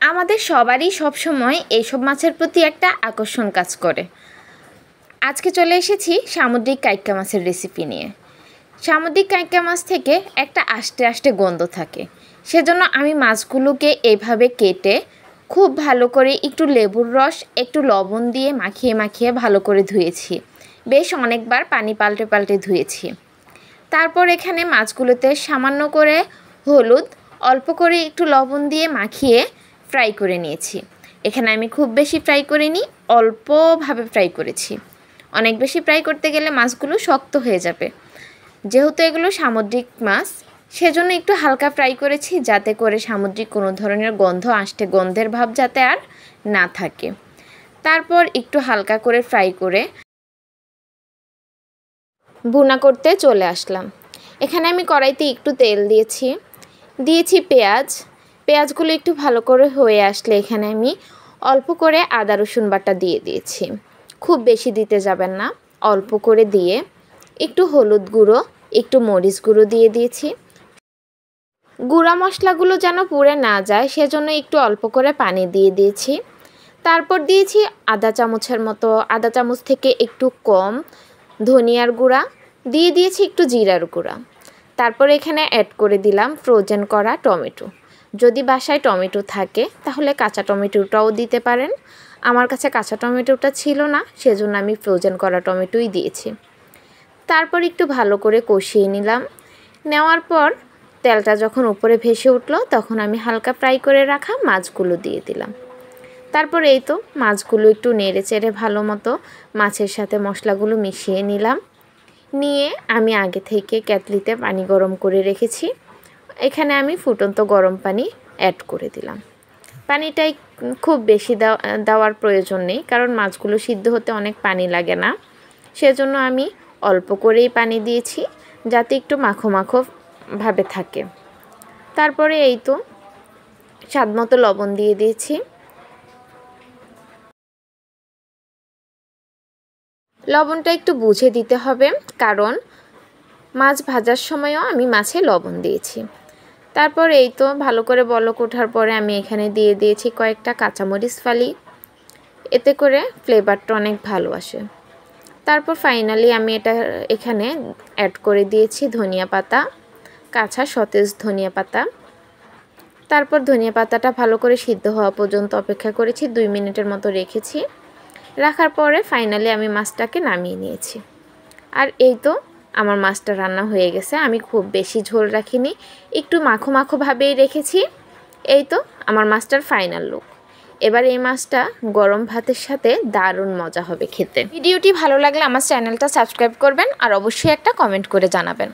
আমাদের সবারই সবসময় এইসব মাছের প্রতি একটা আকর্ষণ কাজ করে। আজকে চলে এসেছি সামুদ্রিক কাইক্কা মাছের রেসিপি নিয়ে। সামুদ্রিক কাইক্কা মাছ থেকে একটা আষ্টে আষ্টে গন্ধ থাকে, সেজন্য আমি মাছগুলোকে এইভাবে কেটে খুব ভালো করে একটু লেবুর রস একটু লবণ দিয়ে মাখিয়ে মাখিয়ে ভালো করে ধুয়েছি। বেশ অনেকবার পানি পাল্টে পাল্টে ধুয়েছি। তারপর এখানে মাছগুলোতে সামান্য করে হলুদ, অল্প করে একটু লবণ দিয়ে মাখিয়ে ফ্রাই করে নিয়েছি। এখানে আমি খুব বেশি ফ্রাই করিনি, অল্পভাবে ফ্রাই করেছি। অনেক বেশি ফ্রাই করতে গেলে মাছগুলো শক্ত হয়ে যাবে। যেহেতু এগুলো সামুদ্রিক মাছ, সেজন্য একটু হালকা ফ্রাই করেছি, যাতে করে সামুদ্রিক কোনো ধরনের গন্ধ আসতে গন্ধের ভাব যাতে আর না থাকে। তারপর একটু হালকা করে ফ্রাই করে ভুনা করতে চলে আসলাম। এখানে আমি কড়াইতে একটু তেল দিয়েছি পেঁয়াজগুলো একটু ভালো করে হয়ে আসলে এখানে আমি অল্প করে আদা রসুন বাটা দিয়ে দিয়েছি। খুব বেশি দিতে যাবেন না, অল্প করে দিয়ে একটু হলুদ গুঁড়ো একটু মরিচ গুঁড়ো দিয়ে দিয়েছি। গুঁড়া মশলাগুলো যেন পুড়ে না যায় সেজন্য একটু অল্প করে পানি দিয়ে দিয়েছি। তারপর দিয়েছি আধা চামচ থেকে একটু কম ধনিয়ার গুঁড়া, দিয়ে দিয়েছি একটু জিরার গুঁড়া। তারপর এখানে অ্যাড করে দিলাম ফ্রোজেন করা টমেটো। যদি বাসায় টমেটো থাকে তাহলে কাঁচা টমেটোটাও দিতে পারেন। আমার কাছে কাঁচা টমেটোটা ছিল না, সেজন্য আমি ফ্রোজেন করা টমেটোই দিয়েছি। তারপর একটু ভালো করে কষিয়ে নেওয়ার পর তেলটা যখন উপরে ভেসে উঠলো তখন আমি হালকা ফ্রাই করে রাখা মাছগুলো দিয়ে দিলাম। তারপর এই তো মাছগুলো একটু নেড়ে চেড়ে ভালো মতো মাছের সাথে মশলাগুলো মিশিয়ে নিয়ে আমি আগে থেকে কেটলিতে পানি গরম করে রেখেছি। এখানে আমি ফুটন্ত গরম পানি অ্যাড করে দিলাম। পানিটাই খুব বেশি দেওয়ার প্রয়োজন নেই, কারণ মাছগুলো সিদ্ধ হতে অনেক পানি লাগে না, সেজন্য আমি অল্প করেই পানি দিয়েছি, যাতে একটু মাখো মাখো ভাবে থাকে। তারপরে এই তো স্বাদমতো লবণ দিয়ে দিয়েছি। লবণটা একটু বুঝে দিতে হবে, কারণ মাছ ভাজার সময়ও আমি মাছে লবণ দিয়েছি। তারপর এই তো ভালো করে বলক ওঠার পরে আমি এখানে দিয়ে দিয়েছি কয়েকটা কাঁচামরিচ ফালি, এতে করে ফ্লেভারটা অনেক ভালো আসে। তারপর ফাইনালি আমি এখানে অ্যাড করে দিয়েছি ধনিয়া পাতা, কাঁচা সতেজ ধনিয়া পাতা। তারপর ধনিয়া পাতাটা ভালো করে সিদ্ধ হওয়া পর্যন্ত অপেক্ষা করেছি, 2 মিনিটের মতো রেখেছি। রাখার পরে ফাইনালি আমি মাছটাকে নামিয়ে নিয়েছি। আর এই তো আমার মাছটা রান্না হয়ে গেছে। আমি খুব বেশি ঝোল রাখিনি, একটু মাখো মাখো ভাবেই রেখেছি। এই তো আমার মাছটার ফাইনাল লুক। এবার এই মাছটা গরম ভাতের সাথে দারুণ মজা হবে খেতে। ভিডিওটি ভালো লাগলে আমার চ্যানেলটা সাবস্ক্রাইব করবেন আর অবশ্যই একটা কমেন্ট করে জানাবেন।